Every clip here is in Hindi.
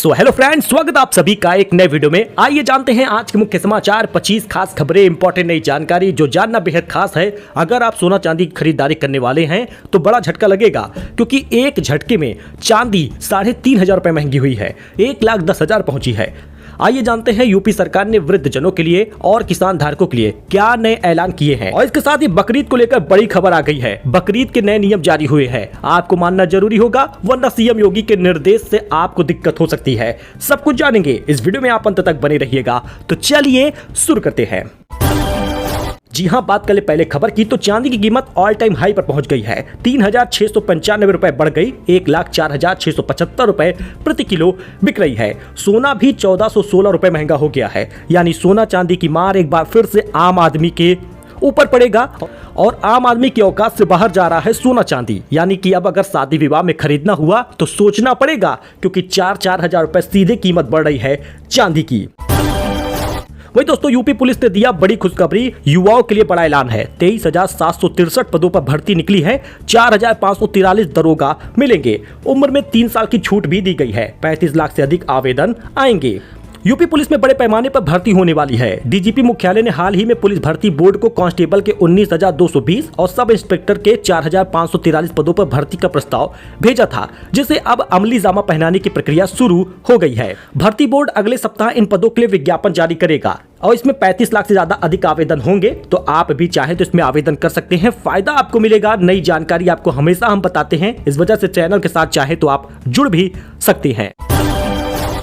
सो हेलो फ्रेंड्स, स्वागत आप सभी का एक नए वीडियो में। आइए जानते हैं आज के मुख्य समाचार, 25 खास खबरें, इंपॉर्टेंट नई जानकारी जो जानना बेहद खास है। अगर आप सोना चांदी की खरीदारी करने वाले हैं तो बड़ा झटका लगेगा, क्योंकि एक झटके में चांदी 3,500 रुपए महंगी हुई है, 1,10,000 पहुंची है। आइए जानते हैं यूपी सरकार ने वृद्ध जनों के लिए और किसान धारकों के लिए क्या नए ऐलान किए हैं। और इसके साथ ही बकरीद को लेकर बड़ी खबर आ गई है। बकरीद के नए नियम जारी हुए हैं, आपको मानना जरूरी होगा, वरना सीएम योगी के निर्देश से आपको दिक्कत हो सकती है। सब कुछ जानेंगे इस वीडियो में, आप अंत तक बने रहिएगा। तो चलिए शुरू करते हैं। जी हां, बात करें पहले खबर की तो चांदी की कीमत ऑल टाइम हाई पर पहुंच गई है। 3,695 रुपए बढ़ गई, 1,04,675 रुपए प्रति किलो बिक रही है। सोना भी 1,416 रुपए महंगा हो गया है, यानी सोना चांदी की मार एक बार फिर से आम आदमी के ऊपर पड़ेगा और आम आदमी की औकात से बाहर जा रहा है सोना चांदी। यानी कि अब अगर शादी विवाह में खरीदना हुआ तो सोचना पड़ेगा, क्योंककि 4-4 हजार रुपए सीधे कीमत बढ़ रही है चांदी की। वही दोस्तों, यूपी पुलिस ने दिया बड़ी खुशखबरी, युवाओं के लिए बड़ा ऐलान है। 23,763 पदों पर भर्ती निकली है, 4,543 दरोगा मिलेंगे। उम्र में 3 साल की छूट भी दी गई है, 35 लाख से अधिक आवेदन आएंगे। यूपी पुलिस में बड़े पैमाने पर भर्ती होने वाली है। डीजीपी मुख्यालय ने हाल ही में पुलिस भर्ती बोर्ड को कांस्टेबल के 19,220 और सब इंस्पेक्टर के 4,543 पदों पर भर्ती का प्रस्ताव भेजा था, जिसे अब अमली जामा पहनाने की प्रक्रिया शुरू हो गई है। भर्ती बोर्ड अगले सप्ताह इन पदों के लिए विज्ञापन जारी करेगा और इसमें 35 लाख से ज्यादा अधिक आवेदन होंगे। तो आप भी चाहे तो इसमें आवेदन कर सकते हैं, फायदा आपको मिलेगा। नई जानकारी आपको हमेशा हम बताते हैं, इस वजह से चैनल के साथ चाहे तो आप जुड़ भी सकते हैं।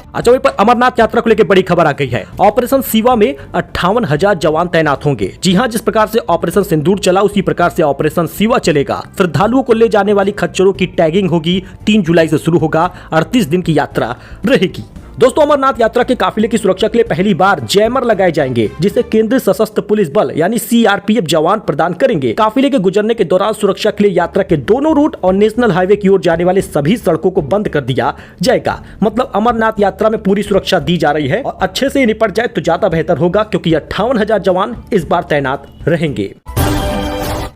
अच्छा, वहीं पर अमरनाथ यात्रा को लेकर बड़ी खबर आ गई है। ऑपरेशन शिवा में 58,000 जवान तैनात होंगे। जी हां, जिस प्रकार से ऑपरेशन सिंदूर चला उसी प्रकार से ऑपरेशन शिवा चलेगा। श्रद्धालुओं को ले जाने वाली खच्चरों की टैगिंग होगी। 3 जुलाई से शुरू होगा, 38 दिन की यात्रा रहेगी। दोस्तों, अमरनाथ यात्रा के काफिले की सुरक्षा के लिए पहली बार जैमर लगाए जाएंगे, जिसे केंद्रीय सशस्त्र पुलिस बल यानी सीआरपीएफ जवान प्रदान करेंगे। काफिले के गुजरने के दौरान सुरक्षा के लिए यात्रा के दोनों रूट और नेशनल हाईवे की ओर जाने वाले सभी सड़कों को बंद कर दिया जाएगा। मतलब अमरनाथ यात्रा में पूरी सुरक्षा दी जा रही है और अच्छे से निपट जाए तो ज्यादा बेहतर होगा, क्योंकि 58,000 जवान इस बार तैनात रहेंगे।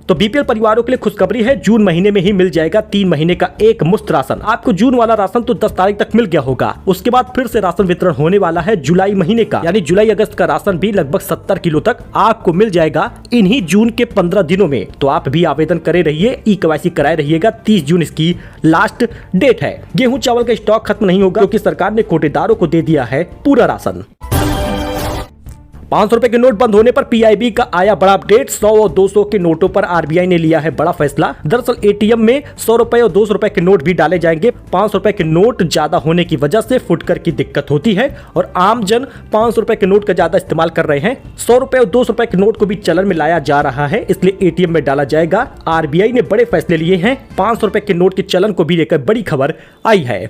तो बीपीएल परिवारों के लिए खुशखबरी है, जून महीने में ही मिल जाएगा 3 महीने का एक मुफ्त राशन। आपको जून वाला राशन तो 10 तारीख तक मिल गया होगा, उसके बाद फिर से राशन वितरण होने वाला है जुलाई महीने का, यानी जुलाई अगस्त का राशन भी लगभग 70 किलो तक आपको मिल जाएगा इन्हीं जून के 15 दिनों में। तो आप भी आवेदन करे रहिए, ई-केवाईसी कराए रहिएगा। 30 जून इसकी लास्ट डेट है। गेहूं चावल का स्टॉक खत्म नहीं होगा, क्योंकि सरकार ने कोटेदारों को दे दिया है पूरा राशन। 500 रुपए के नोट बंद होने पर पीआईबी का आया बड़ा अपडेट। 100 और 200 के नोटों पर आरबीआई ने लिया है बड़ा फैसला। दरअसल एटीएम में 100 रुपए और 200 रुपए के नोट भी डाले जाएंगे। 500 रुपए के नोट ज्यादा होने की वजह से फुटकर की दिक्कत होती है और आम जन 500 रुपए के नोट का ज्यादा इस्तेमाल कर रहे हैं। 100 रुपए और 200 रुपए के नोट को भी चलन में लाया जा रहा है, इसलिए एटीएम में डाला जाएगा। आरबीआई ने बड़े फैसले लिए हैं। 500 रुपए के नोट के चलन को भी लेकर बड़ी खबर आई है।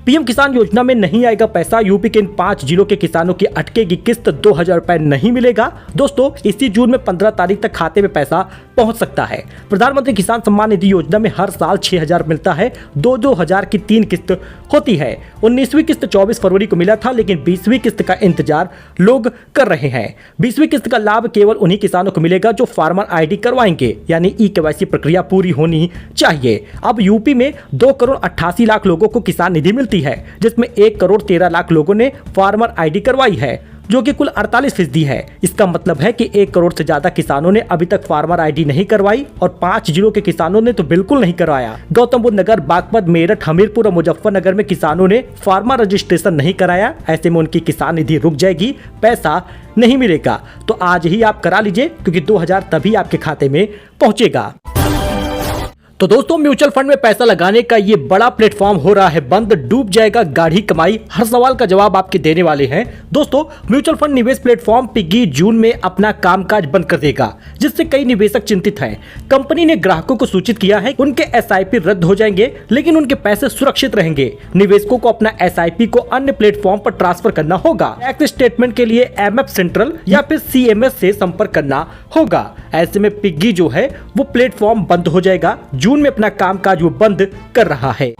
पीएम किसान योजना में नहीं आएगा पैसा, यूपी के इन 5 जिलों के किसानों की अटकेगी किस्त, 2,000 रुपए नहीं मिलेगा। दोस्तों, इसी जून में 15 तारीख तक खाते में पैसा पहुंच सकता है। प्रधानमंत्री किसान सम्मान निधि योजना में हर साल 6,000 मिलता है। 2-2 हजार की 3 किस्त होती है। 19वीं किस्त 24 फरवरी को मिला था, लेकिन 20वीं किस्त का इंतजार लोग कर रहे हैं। 20वीं किस्त का लाभ केवल उन्हीं किसानों को मिलेगा जो फार्मर आईडी करवाएंगे, यानी ई-केवाईसी प्रक्रिया पूरी होनी चाहिए। अब यूपी में 2,88,00,000 लोगों को किसान निधि मिलती है, जिसमें 1,13,00,000 लोगों ने फार्मर आईडी करवाई है, जो कि कुल 48% है। इसका मतलब है कि 1 करोड़ से ज्यादा किसानों ने अभी तक फार्मर आईडी नहीं करवाई और 5 जिलों के किसानों ने तो बिल्कुल नहीं करवाया। गौतम बुद्ध नगर, बागपत, मेरठ, हमीरपुर और मुजफ्फरनगर में किसानों ने फार्मर रजिस्ट्रेशन नहीं कराया। ऐसे में उनकी किसान निधि रुक जाएगी, पैसा नहीं मिलेगा। तो आज ही आप करा लीजिए, क्योंकि 2,000 तभी आपके खाते में पहुंचेगा। तो दोस्तों, म्यूचुअल फंड में पैसा लगाने का ये बड़ा प्लेटफॉर्म हो रहा है बंद, डूब जाएगा गाढ़ी कमाई। हर सवाल का जवाब आपके देने वाले हैं। दोस्तों, म्यूचुअल फंड निवेश प्लेटफॉर्म पिग्गी जून में अपना कामकाज बंद कर देगा, जिससे कई निवेशक चिंतित हैं। कंपनी ने ग्राहकों को सूचित किया है उनके एसआईपी रद्द हो जाएंगे, लेकिन उनके पैसे सुरक्षित रहेंगे। निवेशकों को अपना एसआईपी को अन्य प्लेटफॉर्म पर ट्रांसफर करना होगा। टैक्स स्टेटमेंट के लिए एमएफ सेंट्रल या फिर सीएमएस से संपर्क करना होगा। ऐसे में पिग्गी जो है वो प्लेटफॉर्म बंद हो जाएगा। जून में अपना कामकाज वो बंद कर रहा है।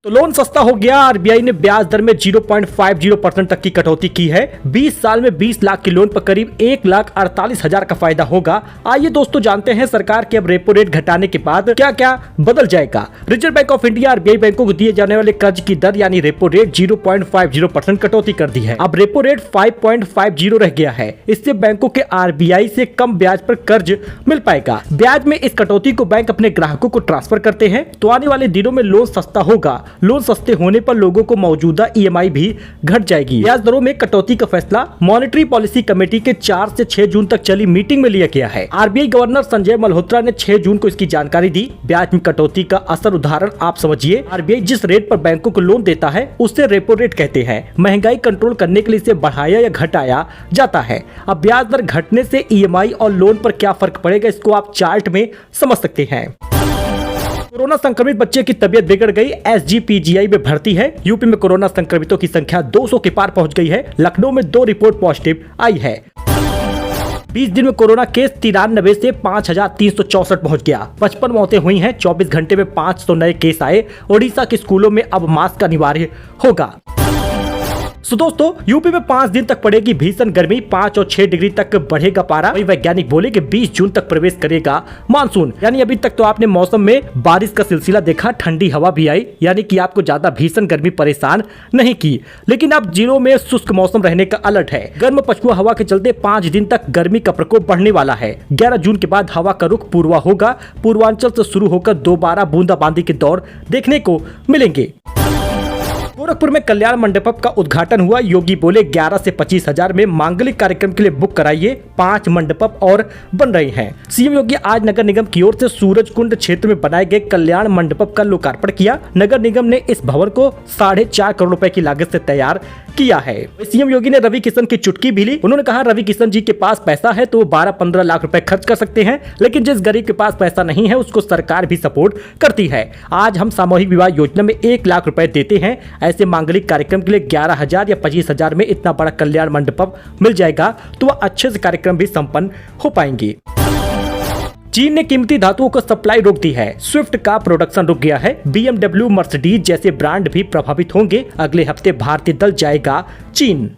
तो लोन सस्ता हो गया। आरबीआई ने ब्याज दर में 0.50% तक की कटौती की है। 20 साल में 20 लाख के लोन पर करीब 1,48,000 का फायदा होगा। आइए दोस्तों जानते हैं सरकार के अब रेपो रेट घटाने के बाद क्या क्या बदल जाएगा। Reserve bank of India RBI बैंकों को दिए जाने वाले कर्ज की दर यानी रेपो रेट 0.50% कटौती कर दी है। अब रेपो रेट 5.50 रह गया है। इससे बैंकों के आरबीआई से कम ब्याज पर कर्ज मिल पाएगा। ब्याज में इस कटौती को बैंक अपने ग्राहकों को ट्रांसफर करते हैं तो आने वाले दिनों में लोन सस्ता होगा। लोन सस्ते होने पर लोगों को मौजूदा ईएमआई भी घट जाएगी। ब्याज दरों में कटौती का फैसला मॉनेटरी पॉलिसी कमेटी के 4 से 6 जून तक चली मीटिंग में लिया गया है। आरबीआई गवर्नर संजय मल्होत्रा ने 6 जून को इसकी जानकारी दी। ब्याज में कटौती का असर उदाहरण आप समझिए। आरबीआई जिस रेट पर बैंकों को लोन देता है उससे रेपो रेट कहते हैं। महंगाई कंट्रोल करने के लिए इसे बढ़ाया या घटाया जाता है। अब ब्याज दर घटने से ईएमआई और लोन पर क्या फर्क पड़ेगा इसको आप चार्ट में समझ सकते हैं। कोरोना संक्रमित बच्चे की तबीयत बिगड़ गई, एसजीपीजीआई में भर्ती है। यूपी में कोरोना संक्रमितों की संख्या 200 के पार पहुंच गई है। लखनऊ में 2 रिपोर्ट पॉजिटिव आई है। 20 दिन में कोरोना केस 93 से 5,364 पहुंच गया। 55 मौतें हुई हैं। 24 घंटे में 500 नए केस आए। ओडिशा के स्कूलों में अब मास्क अनिवार्य होगा। सो दोस्तों यूपी में 5 दिन तक पड़ेगी भीषण गर्मी। 5 और 6 डिग्री तक बढ़ेगा पारा। वही वैज्ञानिक बोले कि 20 जून तक प्रवेश करेगा मानसून। यानी अभी तक तो आपने मौसम में बारिश का सिलसिला देखा, ठंडी हवा भी आई, यानी कि आपको ज्यादा भीषण गर्मी परेशान नहीं की। लेकिन अब जिलों में शुष्क मौसम रहने का अलर्ट है। गर्म पछुआ हवा के चलते 5 दिन तक गर्मी का प्रकोप बढ़ने वाला है। 11 जून के बाद हवा का रुख पूर्वा होगा। पूर्वांचल से शुरू होकर दोबारा बूंदाबांदी के दौर देखने को मिलेंगे। गोरखपुर में कल्याण मंडपम का उद्घाटन हुआ। योगी बोले 11 से 25,000 में मांगलिक कार्यक्रम के लिए बुक कराइए। 5 मंडपम और बन रहे हैं। सीएम योगी आज नगर निगम की ओर से सूरजकुंड क्षेत्र में बनाए गए कल्याण मंडपम का लोकार्पण किया। नगर निगम ने इस भवन को 4.5 करोड़ रुपए की लागत से तैयार किया है। सीएम योगी ने रवि किशन की चुटकी भी ली। उन्होंने कहा रवि किशन जी के पास पैसा है तो वो 12-15 लाख रुपए खर्च कर सकते हैं, लेकिन जिस गरीब के पास पैसा नहीं है उसको सरकार भी सपोर्ट करती है। आज हम सामूहिक विवाह योजना में 1 लाख रुपए देते हैं। ऐसे मांगलिक कार्यक्रम के लिए 11,000 या 25,000 में इतना बड़ा कल्याण मंडपम मिल जाएगा तो वह अच्छे से कार्यक्रम भी संपन्न हो पाएंगे। चीन ने कीमती धातुओं को सप्लाई रोक दी है। स्विफ्ट का प्रोडक्शन रुक गया है। BMW, मर्सिडीज जैसे ब्रांड भी प्रभावित होंगे। अगले हफ्ते भारतीय दल जाएगा चीन।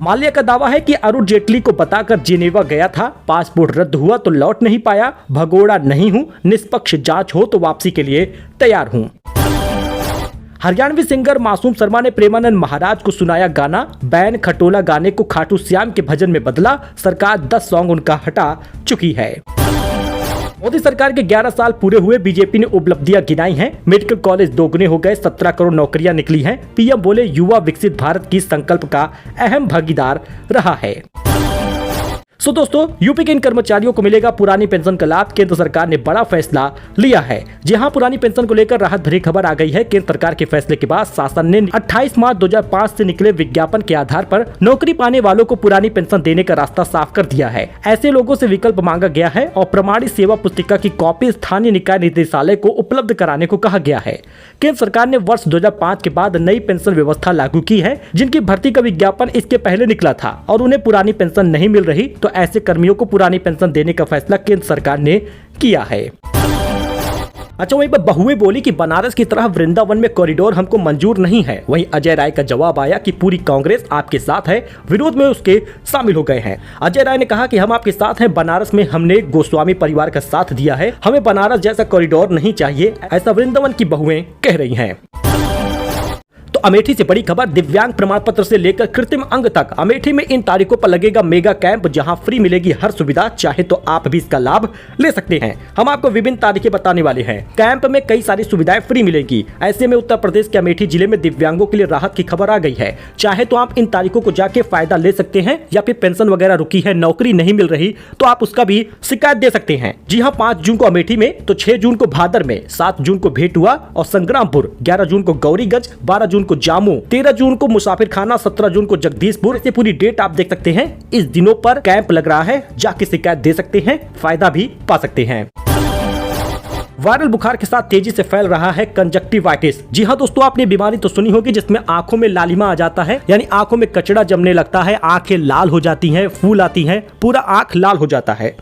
माल्या का दावा है कि अरुण जेटली को बताकर जिनेवा गया था। पासपोर्ट रद्द हुआ तो लौट नहीं पाया। भगोड़ा नहीं हूं, निष्पक्ष जांच हो तो वापसी के लिए तैयार हूं। हरियाणवी सिंगर मासूम शर्मा ने प्रेमानंद महाराज को सुनाया गाना। बैन खटोला गाने को खाटू श्याम के भजन में बदला। सरकार 10 सॉन्ग उनका हटा चुकी है। मोदी सरकार के 11 साल पूरे हुए। बीजेपी ने उपलब्धियां गिनाई हैं। मेडिकल कॉलेज दोगुने हो गए। 17 करोड़ नौकरियां निकली हैं। पीएम बोले युवा विकसित भारत की संकल्प का अहम भागीदार रहा है। सो दोस्तों यूपी के इन कर्मचारियों को मिलेगा पुरानी पेंशन का लाभ। केंद्र सरकार ने बड़ा फैसला लिया है। जी हां, पुरानी पेंशन को लेकर राहत भरी खबर आ गई है। केंद्र सरकार के फैसले के बाद शासन ने 28 मार्च 2005 से निकले विज्ञापन के आधार पर नौकरी पाने वालों को पुरानी पेंशन देने का रास्ता साफ कर दिया है। ऐसे लोगों से विकल्प मांगा गया है और प्रमाणित सेवा पुस्तिका की कॉपी स्थानीय निकाय निदेशालय को उपलब्ध कराने को कहा गया है। केंद्र सरकार ने वर्ष 2005 के बाद नई पेंशन व्यवस्था लागू की है। जिनकी भर्ती का विज्ञापन इसके पहले निकला था और उन्हें पुरानी पेंशन नहीं मिल रही तो ऐसे कर्मियों को पुरानी पेंशन देने का फैसला केंद्र सरकार ने किया है। अच्छा, वहीं पर बहुएं बोली कि बनारस की तरह वृंदावन में कॉरिडोर हमको मंजूर नहीं है। वहीं अजय राय का जवाब आया कि पूरी कांग्रेस आपके साथ है, विरोध में उसके शामिल हो गए हैं। अजय राय ने कहा कि हम आपके साथ हैं। बनारस में हमने गोस्वामी परिवार का साथ दिया है। हमें बनारस जैसा कॉरिडोर नहीं चाहिए, ऐसा वृंदावन की बहुएं कह रही हैं। तो अमेठी से बड़ी खबर, दिव्यांग प्रमाण पत्र से लेकर कृत्रिम अंग तक अमेठी में इन तारीखों पर लगेगा मेगा कैंप, जहां फ्री मिलेगी हर सुविधा। चाहे तो आप भी इसका लाभ ले सकते हैं। हम आपको विभिन्न तारीखें बताने वाले हैं। कैंप में कई सारी सुविधाएं फ्री मिलेगी। ऐसे में उत्तर प्रदेश के अमेठी जिले में दिव्यांगों के लिए राहत की खबर आ गई है। चाहे तो आप इन तारीखों को जाके फायदा ले सकते हैं, या फिर पेंशन वगैरह रुकी है, नौकरी नहीं मिल रही तो आप उसका भी शिकायत दे सकते हैं। जी हाँ, 5 जून को अमेठी में, तो 6 जून को भादर में, 7 जून को भेटुआ और संग्रामपुर, 11 जून को गौरीगंज, 12 जून को जामू, 13 जून को मुसाफिर खाना, 17 जून को जगदीशपुर। ऐसे पूरी डेट आप देख सकते हैं। इस दिनों पर कैंप लग रहा है, जाके शिकायत दे सकते हैं, फायदा भी पा सकते हैं। वायरल बुखार के साथ तेजी से फैल रहा है कंजक्टिवाइटिस। जी हाँ दोस्तों, आपने बीमारी तो सुनी होगी जिसमें आंखों में लालिमा आ जाता है, यानी आंखों में कचड़ा जमने लगता है, आंखें लाल हो जाती हैं, फूल आती हैं, पूरा आंख लाल हो जाता है।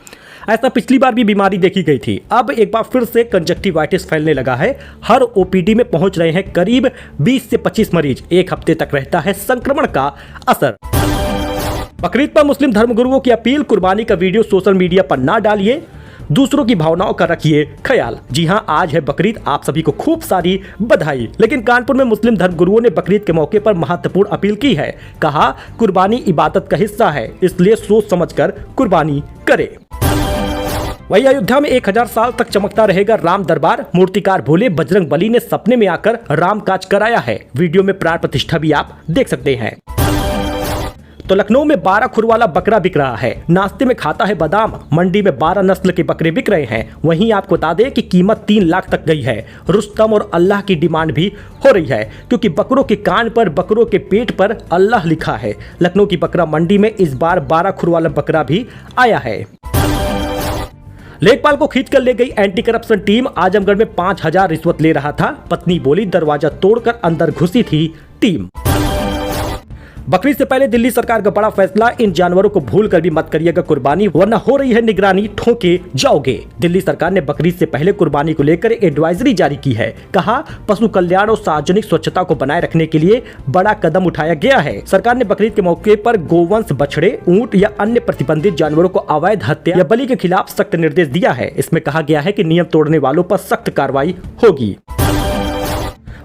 ऐसा पिछली बार भी बीमारी देखी गई थी। अब एक बार फिर से कंजक्टिवाइटिस फैलने लगा है। हर ओपीडी में पहुंच रहे हैं करीब 20 से 25 मरीज। एक हफ्ते तक रहता है संक्रमण का असर। बकरीद पर मुस्लिम धर्मगुरुओं की अपील, कुर्बानी का वीडियो सोशल मीडिया पर ना डालिए, दूसरों की भावनाओं का रखिए ख्याल। जी हां, आज है बकरीद, आप सभी को खूब सारी बधाई। लेकिन कानपुर में मुस्लिम धर्मगुरुओं ने बकरीद के मौके पर महत्वपूर्ण अपील की है। कहा, कुर्बानी इबादत का हिस्सा है, इसलिए सोच समझकर कुर्बानी करें। वही अयोध्या में 1000 साल तक चमकता रहेगा राम दरबार। मूर्तिकार भोले बजरंग बली ने सपने में आकर राम काज कराया है। वीडियो में प्राण प्रतिष्ठा भी आप देख सकते हैं। तो लखनऊ में 12 खुर वाला बकरा बिक रहा है। नाश्ते में खाता है बादाम। मंडी में 12 नस्ल के बकरे बिक रहे हैं। वहीं आपको बता दें कि कीमत 3 लाख तक गई है। रुस्तम और अल्लाह की डिमांड भी हो रही है, क्योंकि बकरों के कान पर, बकरों के पेट पर अल्लाह लिखा है। लखनऊ की बकरा मंडी में इस बार 12 खुर वाला बकरा भी आया है। लेखपाल को खींचकर ले गई एंटी करप्शन टीम। आजमगढ़ में 5000 रिश्वत ले रहा था। पत्नी बोली, दरवाजा तोड़कर अंदर घुसी थी टीम। बकरीद से पहले दिल्ली सरकार का बड़ा फैसला, इन जानवरों को भूलकर भी मत करिएगा कुर्बानी, वरना हो रही है निगरानी, ठोके जाओगे। दिल्ली सरकार ने बकरीद से पहले कुर्बानी को लेकर एडवाइजरी जारी की है। कहा, पशु कल्याण और सार्वजनिक स्वच्छता को बनाए रखने के लिए बड़ा कदम उठाया गया है। सरकार ने बकरीद के मौके पर गोवंश, बछड़े, ऊंट या अन्य प्रतिबंधित जानवरों को अवैध हत्या या बलि के खिलाफ सख्त निर्देश दिया है। इसमें कहा गया है कि नियम तोड़ने वालों पर सख्त कार्रवाई होगी।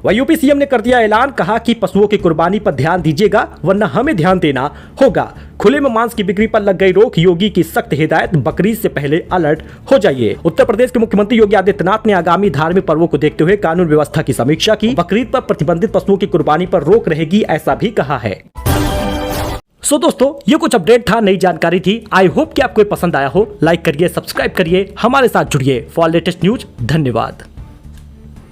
वह यूपी सीएम ने कर दिया ऐलान। कहा कि पशुओं की कुर्बानी पर ध्यान दीजिएगा, वरना हमें ध्यान देना होगा। खुले में मांस की बिक्री पर लग गई रोक। योगी की सख्त हिदायत, बकरीद से पहले अलर्ट हो जाइए। उत्तर प्रदेश के मुख्यमंत्री योगी आदित्यनाथ ने आगामी धार्मिक पर्वों को देखते हुए कानून व्यवस्था की समीक्षा की। बकरीद पर प्रतिबंधित पशुओं की कुर्बानी पर रोक रहेगी, ऐसा भी कहा है। सो दोस्तों, ये कुछ अपडेट था, नई जानकारी थी। आई होप कि आपको पसंद आया हो। लाइक करिए, सब्सक्राइब करिए, हमारे साथ जुड़िए फॉर लेटेस्ट न्यूज। धन्यवाद।